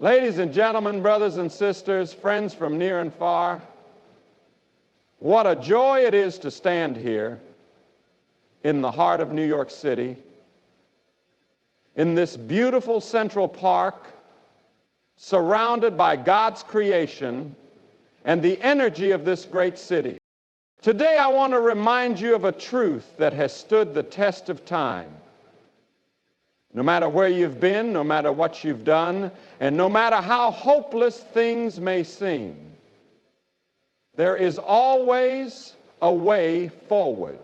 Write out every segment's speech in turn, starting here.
Ladies and gentlemen, brothers and sisters, friends from near and far, what a joy it is to stand here in the heart of New York City, in this beautiful Central Park, surrounded by God's creation and the energy of this great city. Today I want to remind you of a truth that has stood the test of time. No matter where you've been, no matter what you've done, and no matter how hopeless things may seem, there is always a way forward.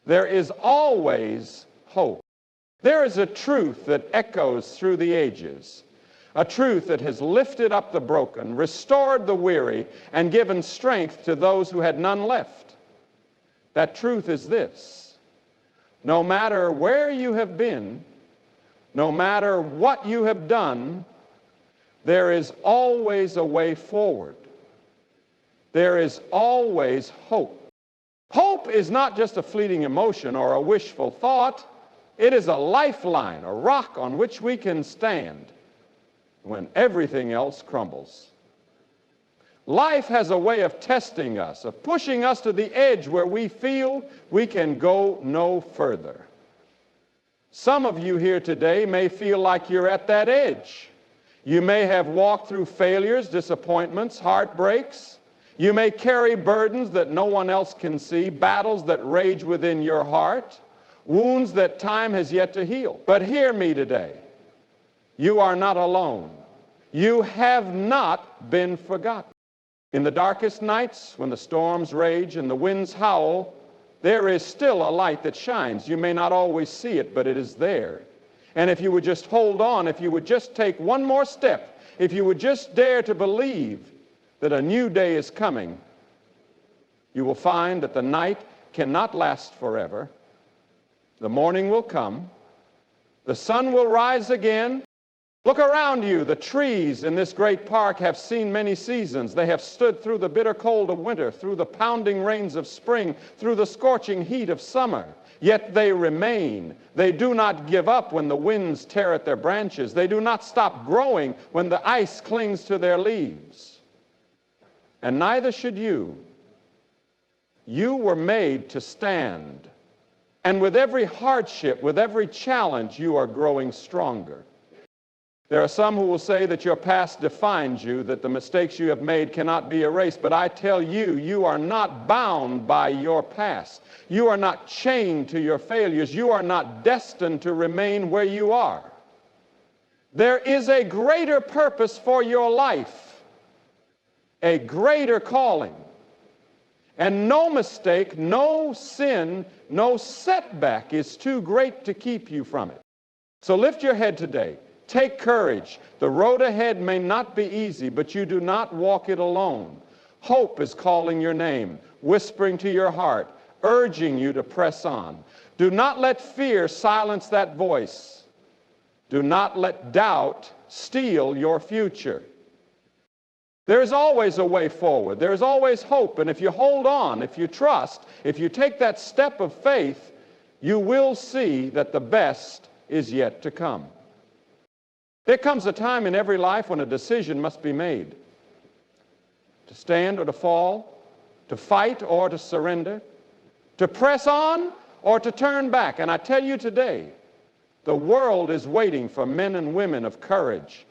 There is always hope. There is a truth that echoes through the ages, a truth that has lifted up the broken, restored the weary, and given strength to those who had none left. That truth is this: no matter where you have been, no matter what you have done, there is always a way forward. There is always hope. Hope is not just a fleeting emotion or a wishful thought. It is a lifeline, a rock on which we can stand when everything else crumbles. Life has a way of testing us, of pushing us to the edge where we feel we can go no further. Some of you here today may feel like you're at that edge. You may have walked through failures, disappointments, heartbreaks. You may carry burdens that no one else can see, battles that rage within your heart, wounds that time has yet to heal. But hear me today. You are not alone. You have not been forgotten. In the darkest nights, when the storms rage and the winds howl, there is still a light that shines. You may not always see it, but it is there. And if you would just hold on, if you would just take one more step, if you would just dare to believe that a new day is coming, you will find that the night cannot last forever. The morning will come. The sun will rise again. Look around you. The trees in this great park have seen many seasons. They have stood through the bitter cold of winter, through the pounding rains of spring, through the scorching heat of summer. Yet they remain. They do not give up when the winds tear at their branches. They do not stop growing when the ice clings to their leaves. And neither should you. You were made to stand. And with every hardship, with every challenge, you are growing stronger. There are some who will say that your past defines you, that the mistakes you have made cannot be erased. But I tell you, you are not bound by your past. You are not chained to your failures. You are not destined to remain where you are. There is a greater purpose for your life, a greater calling. And no mistake, no sin, no setback is too great to keep you from it. So lift your head today. Take courage. The road ahead may not be easy, but you do not walk it alone. Hope is calling your name, whispering to your heart, urging you to press on. Do not let fear silence that voice. Do not let doubt steal your future. There is always a way forward. There is always hope. And if you hold on, if you trust, if you take that step of faith, you will see that the best is yet to come. There comes a time in every life when a decision must be made. To stand or to fall, to fight or to surrender, to press on or to turn back. And I tell you today, the world is waiting for men and women of courage.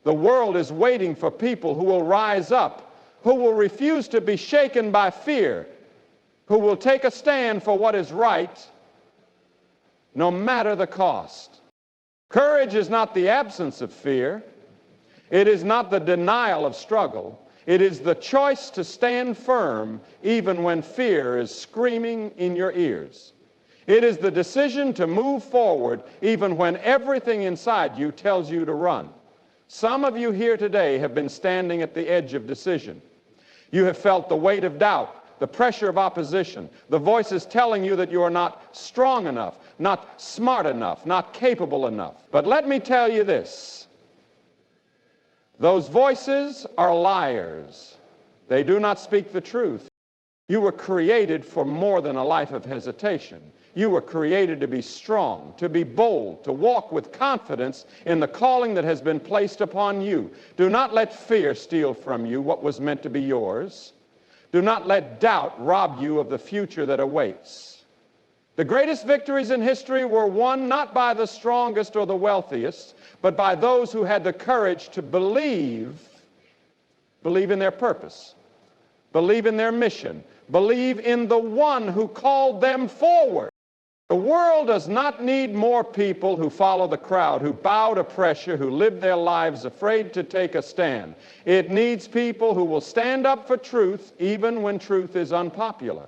The world is waiting for people who will rise up, who will refuse to be shaken by fear, who will take a stand for what is right, no matter the cost. Courage is not the absence of fear. It is not the denial of struggle. It is the choice to stand firm even when fear is screaming in your ears. It is the decision to move forward even when everything inside you tells you to run. Some of you here today have been standing at the edge of decision. You have felt the weight of doubt, the pressure of opposition, the voices telling you that you are not strong enough, not smart enough, not capable enough. But let me tell you this. Those voices are liars. They do not speak the truth. You were created for more than a life of hesitation. You were created to be strong, to be bold, to walk with confidence in the calling that has been placed upon you. Do not let fear steal from you what was meant to be yours. Do not let doubt rob you of the future that awaits. The greatest victories in history were won not by the strongest or the wealthiest, but by those who had the courage to believe in their purpose, believe in their mission, believe in the one who called them forward. The world does not need more people who follow the crowd, who bow to pressure, who live their lives afraid to take a stand. It needs people who will stand up for truth even when truth is unpopular.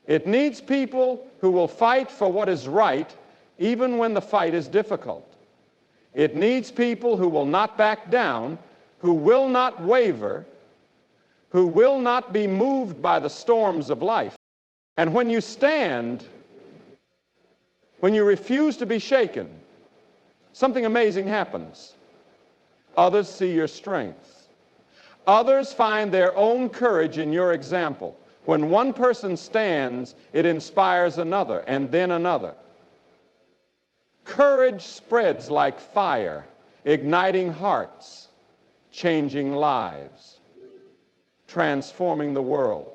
It needs people who will fight for what is right even when the fight is difficult. It needs people who will not back down, who will not waver, who will not be moved by the storms of life. And when you stand, when you refuse to be shaken, something amazing happens. Others see your strength. Others find their own courage in your example. When one person stands, it inspires another and then another. Courage spreads like fire, igniting hearts, changing lives, transforming the world.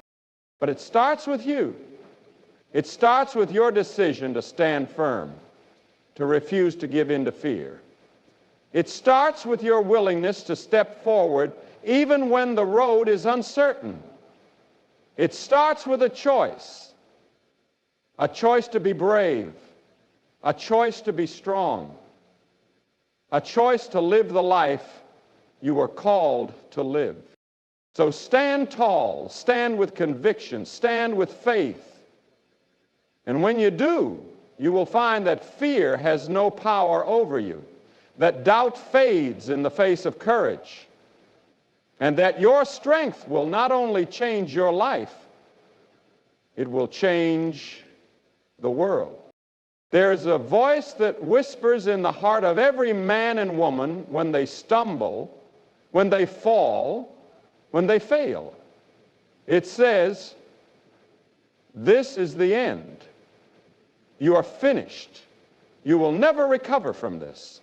But it starts with you. It starts with your decision to stand firm, to refuse to give in to fear. It starts with your willingness to step forward even when the road is uncertain. It starts with a choice to be brave, a choice to be strong, a choice to live the life you were called to live. So stand tall, stand with conviction, stand with faith. And when you do, you will find that fear has no power over you, that doubt fades in the face of courage, and that your strength will not only change your life, it will change the world. There's a voice that whispers in the heart of every man and woman when they stumble, when they fall, when they fail. It says, "This is the end. You are finished. You will never recover from this.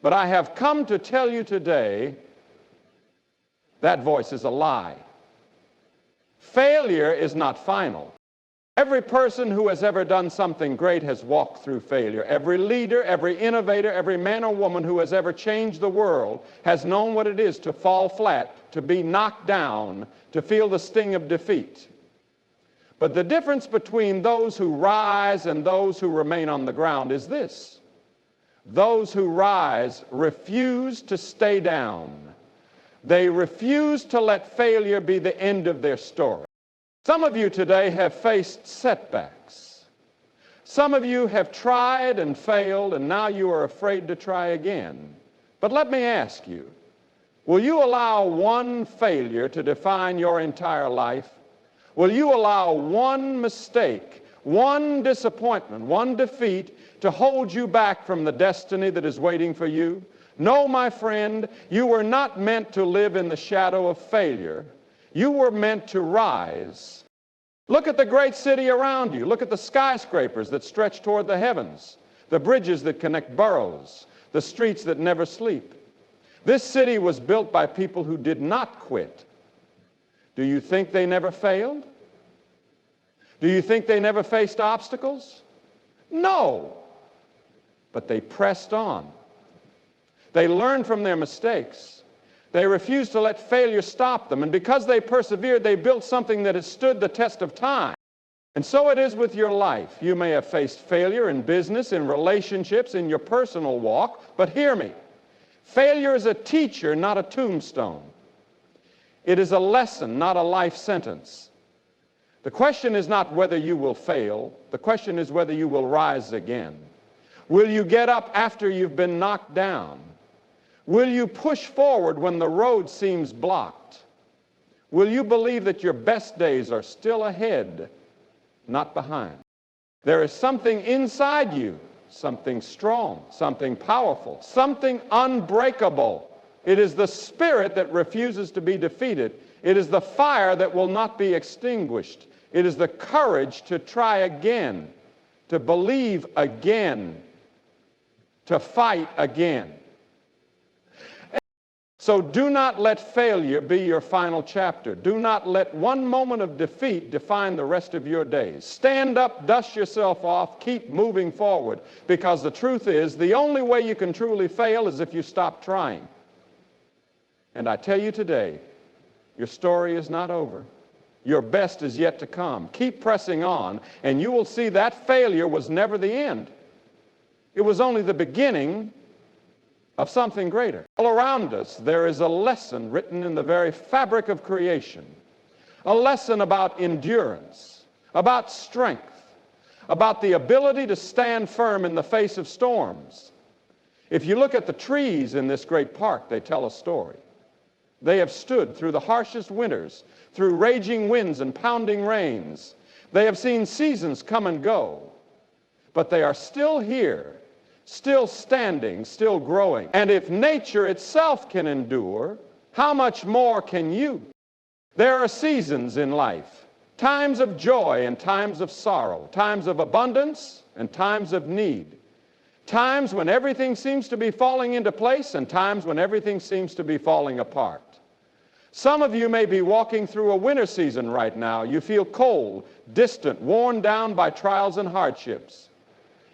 But I have come to tell you today that voice is a lie. Failure is not final. Every person who has ever done something great has walked through failure. Every leader, every innovator, every man or woman who has ever changed the world has known what it is to fall flat, to be knocked down, to feel the sting of defeat. But the difference between those who rise and those who remain on the ground is this: those who rise refuse to stay down. They refuse to let failure be the end of their story. Some of you today have faced setbacks. Some of you have tried and failed, and now you are afraid to try again. But let me ask you, will you allow one failure to define your entire life? Will you allow one mistake, one disappointment, one defeat to hold you back from the destiny that is waiting for you? No, my friend, you were not meant to live in the shadow of failure. You were meant to rise. Look at the great city around you. Look at the skyscrapers that stretch toward the heavens, the bridges that connect boroughs, the streets that never sleep. This city was built by people who did not quit. Do you think they never failed? Do you think they never faced obstacles? No. But they pressed on. They learned from their mistakes. They refused to let failure stop them. And because they persevered, they built something that has stood the test of time. And so it is with your life. You may have faced failure in business, in relationships, in your personal walk. But hear me. Failure is a teacher, not a tombstone. It is a lesson, not a life sentence. The question is not whether you will fail. The question is whether you will rise again. Will you get up after you've been knocked down? Will you push forward when the road seems blocked? Will you believe that your best days are still ahead, not behind? There is something inside you, something strong, something powerful, something unbreakable. It is the spirit that refuses to be defeated. It is the fire that will not be extinguished. It is the courage to try again, to believe again, to fight again. So do not let failure be your final chapter. Do not let one moment of defeat define the rest of your days. Stand up, dust yourself off, keep moving forward, because the truth is the only way you can truly fail is if you stop trying. And I tell you today, your story is not over. Your best is yet to come. Keep pressing on, and you will see that failure was never the end. It was only the beginning of something greater. All around us, there is a lesson written in the very fabric of creation, a lesson about endurance, about strength, about the ability to stand firm in the face of storms. If you look at the trees in this great park, they tell a story. They have stood through the harshest winters, through raging winds and pounding rains. They have seen seasons come and go, but they are still here, still standing, still growing. And if nature itself can endure, how much more can you? There are seasons in life, times of joy and times of sorrow, times of abundance and times of need, times when everything seems to be falling into place and times when everything seems to be falling apart. Some of you may be walking through a winter season right now. You feel cold, distant, worn down by trials and hardships.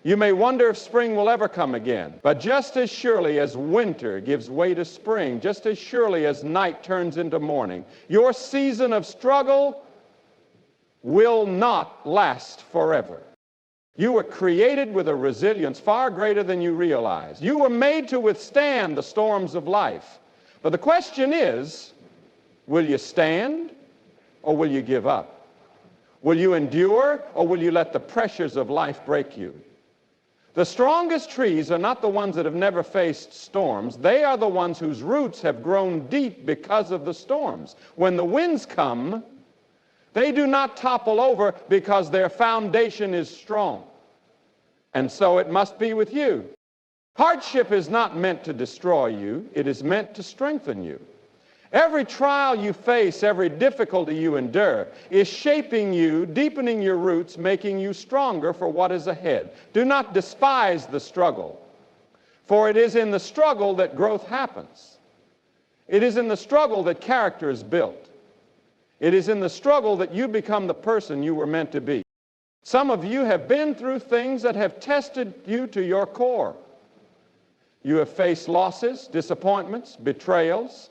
You may wonder if spring will ever come again. But just as surely as winter gives way to spring, just as surely as night turns into morning, your season of struggle will not last forever. You were created with a resilience far greater than you realize. You were made to withstand the storms of life. But the question is, will you stand or will you give up? Will you endure or will you let the pressures of life break you? The strongest trees are not the ones that have never faced storms. They are the ones whose roots have grown deep because of the storms. When the winds come, they do not topple over because their foundation is strong. And so it must be with you. Hardship is not meant to destroy you. It is meant to strengthen you. Every trial you face, every difficulty you endure is shaping you, deepening your roots, making you stronger for what is ahead. Do not despise the struggle, for it is in the struggle that growth happens. It is in the struggle that character is built. It is in the struggle that you become the person you were meant to be. Some of you have been through things that have tested you to your core. You have faced losses, disappointments, betrayals.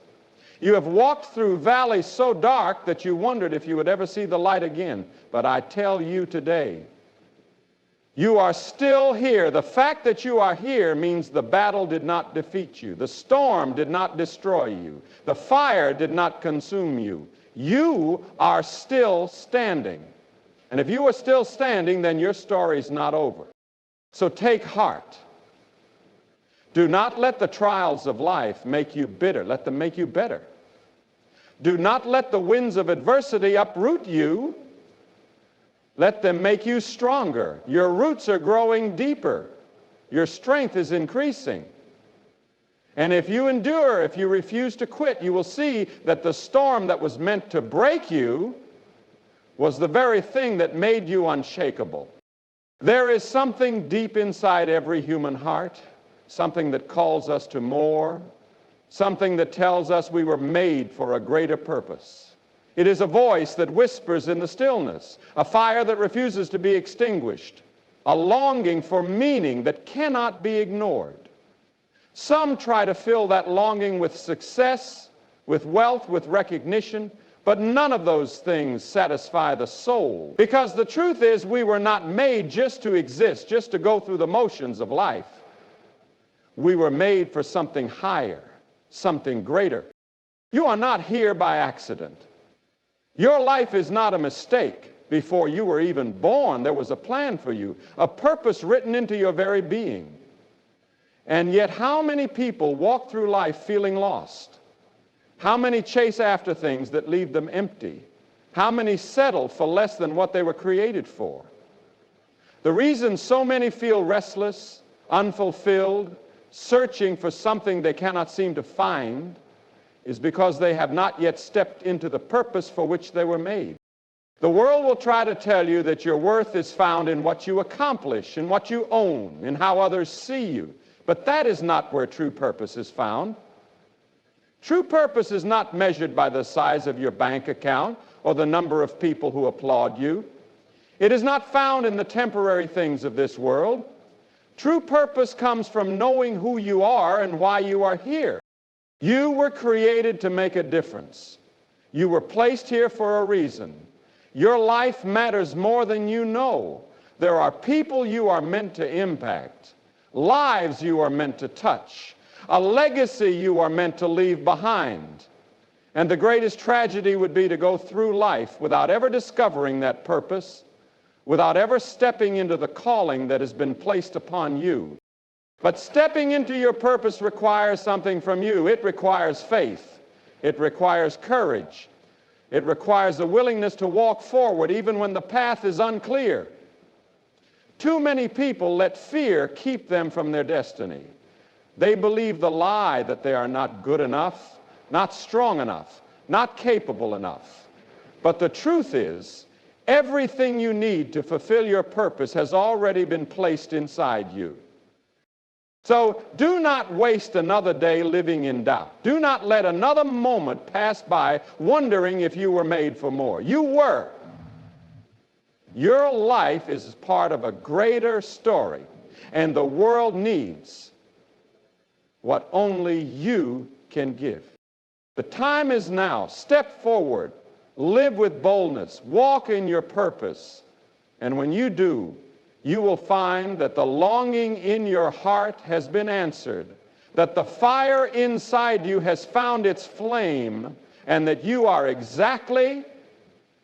You have walked through valleys so dark that you wondered if you would ever see the light again. But I tell you today, you are still here. The fact that you are here means the battle did not defeat you. The storm did not destroy you. The fire did not consume you. You are still standing. And if you are still standing, then your story is not over. So take heart. Do not let the trials of life make you bitter. Let them make you better. Do not let the winds of adversity uproot you. Let them make you stronger. Your roots are growing deeper. Your strength is increasing. And if you endure, if you refuse to quit, you will see that the storm that was meant to break you was the very thing that made you unshakable. There is something deep inside every human heart, something that calls us to more, something that tells us we were made for a greater purpose. It is a voice that whispers in the stillness, a fire that refuses to be extinguished, a longing for meaning that cannot be ignored. Some try to fill that longing with success, with wealth, with recognition, but none of those things satisfy the soul. Because the truth is, we were not made just to exist, just to go through the motions of life. We were made for something higher, something greater. You are not here by accident. Your life is not a mistake. Before you were even born, there was a plan for you, a purpose written into your very being. And yet, how many people walk through life feeling lost? How many chase after things that leave them empty? How many settle for less than what they were created for? The reason so many feel restless, unfulfilled, searching for something they cannot seem to find is because they have not yet stepped into the purpose for which they were made. The world will try to tell you that your worth is found in what you accomplish, in what you own, in how others see you. But that is not where true purpose is found. True purpose is not measured by the size of your bank account or the number of people who applaud you. It is not found in the temporary things of this world. True purpose comes from knowing who you are and why you are here. You were created to make a difference. You were placed here for a reason. Your life matters more than you know. There are people you are meant to impact, lives you are meant to touch, a legacy you are meant to leave behind. And the greatest tragedy would be to go through life without ever discovering that purpose, without ever stepping into the calling that has been placed upon you. But stepping into your purpose requires something from you. It requires faith. It requires courage. It requires a willingness to walk forward even when the path is unclear. Too many people let fear keep them from their destiny. They believe the lie that they are not good enough, not strong enough, not capable enough. But the truth is, everything you need to fulfill your purpose has already been placed inside you. So do not waste another day living in doubt. Do not let another moment pass by wondering if you were made for more. You were. Your life is part of a greater story, and the world needs what only you can give. The time is now. Step forward. Live with boldness. Walk in your purpose. And when you do, you will find that the longing in your heart has been answered, that the fire inside you has found its flame, and that you are exactly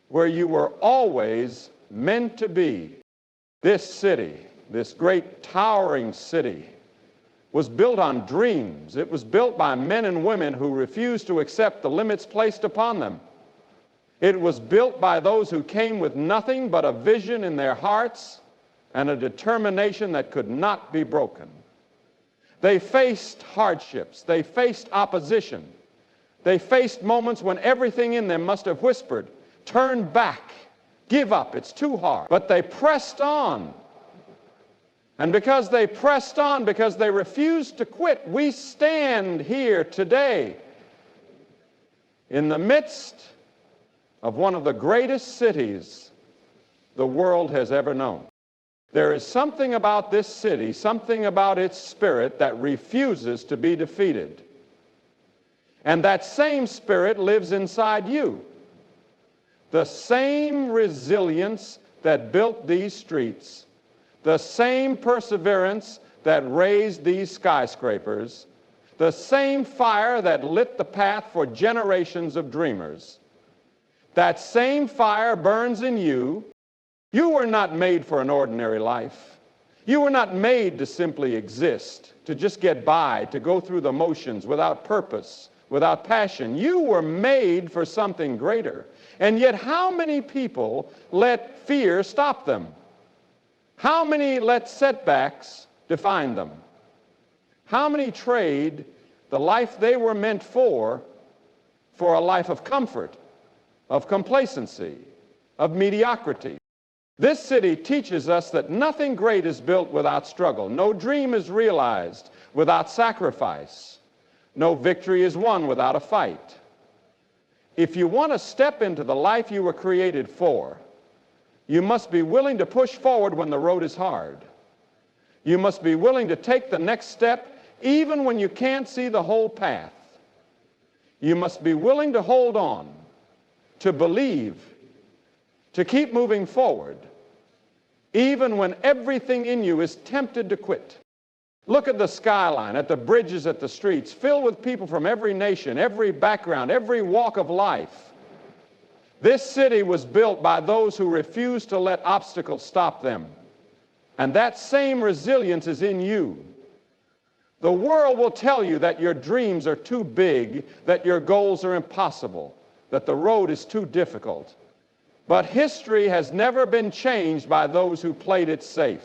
where you were always meant to be. This city, this great towering city, was built on dreams. It was built by men and women who refused to accept the limits placed upon them. It was built by those who came with nothing but a vision in their hearts and a determination that could not be broken. They faced hardships. They faced opposition. They faced moments when everything in them must have whispered, turn back, give up, it's too hard. But they pressed on. And because they pressed on, because they refused to quit, we stand here today in the midst of one of the greatest cities the world has ever known. There is something about this city, something about its spirit that refuses to be defeated. And that same spirit lives inside you. The same resilience that built these streets, the same perseverance that raised these skyscrapers, the same fire that lit the path for generations of dreamers. That same fire burns in you. You were not made for an ordinary life. You were not made to simply exist, to just get by, to go through the motions without purpose, without passion. You were made for something greater. And yet how many people let fear stop them? How many let setbacks define them? How many trade the life they were meant for a life of comfort, of complacency, of mediocrity? This city teaches us that nothing great is built without struggle. No dream is realized without sacrifice. No victory is won without a fight. If you want to step into the life you were created for, you must be willing to push forward when the road is hard. You must be willing to take the next step even when you can't see the whole path. You must be willing to hold on, to believe, to keep moving forward, even when everything in you is tempted to quit. Look at the skyline, at the bridges, at the streets, filled with people from every nation, every background, every walk of life. This city was built by those who refused to let obstacles stop them. And that same resilience is in you. The world will tell you that your dreams are too big, that your goals are impossible, that the road is too difficult. But history has never been changed by those who played it safe.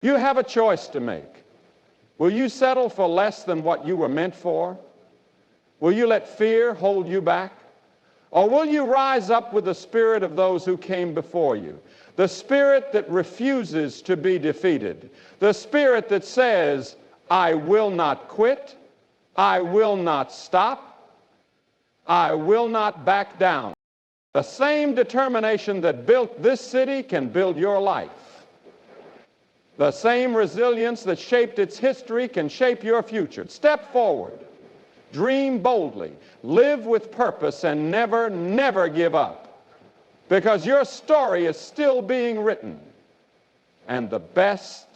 You have a choice to make. Will you settle for less than what you were meant for? Will you let fear hold you back? Or will you rise up with the spirit of those who came before you? The spirit that refuses to be defeated. The spirit that says, I will not quit. I will not stop. I will not back down. The same determination that built this city can build your life. The same resilience that shaped its history can shape your future. Step forward. Dream boldly. Live with purpose and never, never give up. Because your story is still being written. And the best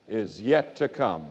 is yet to come.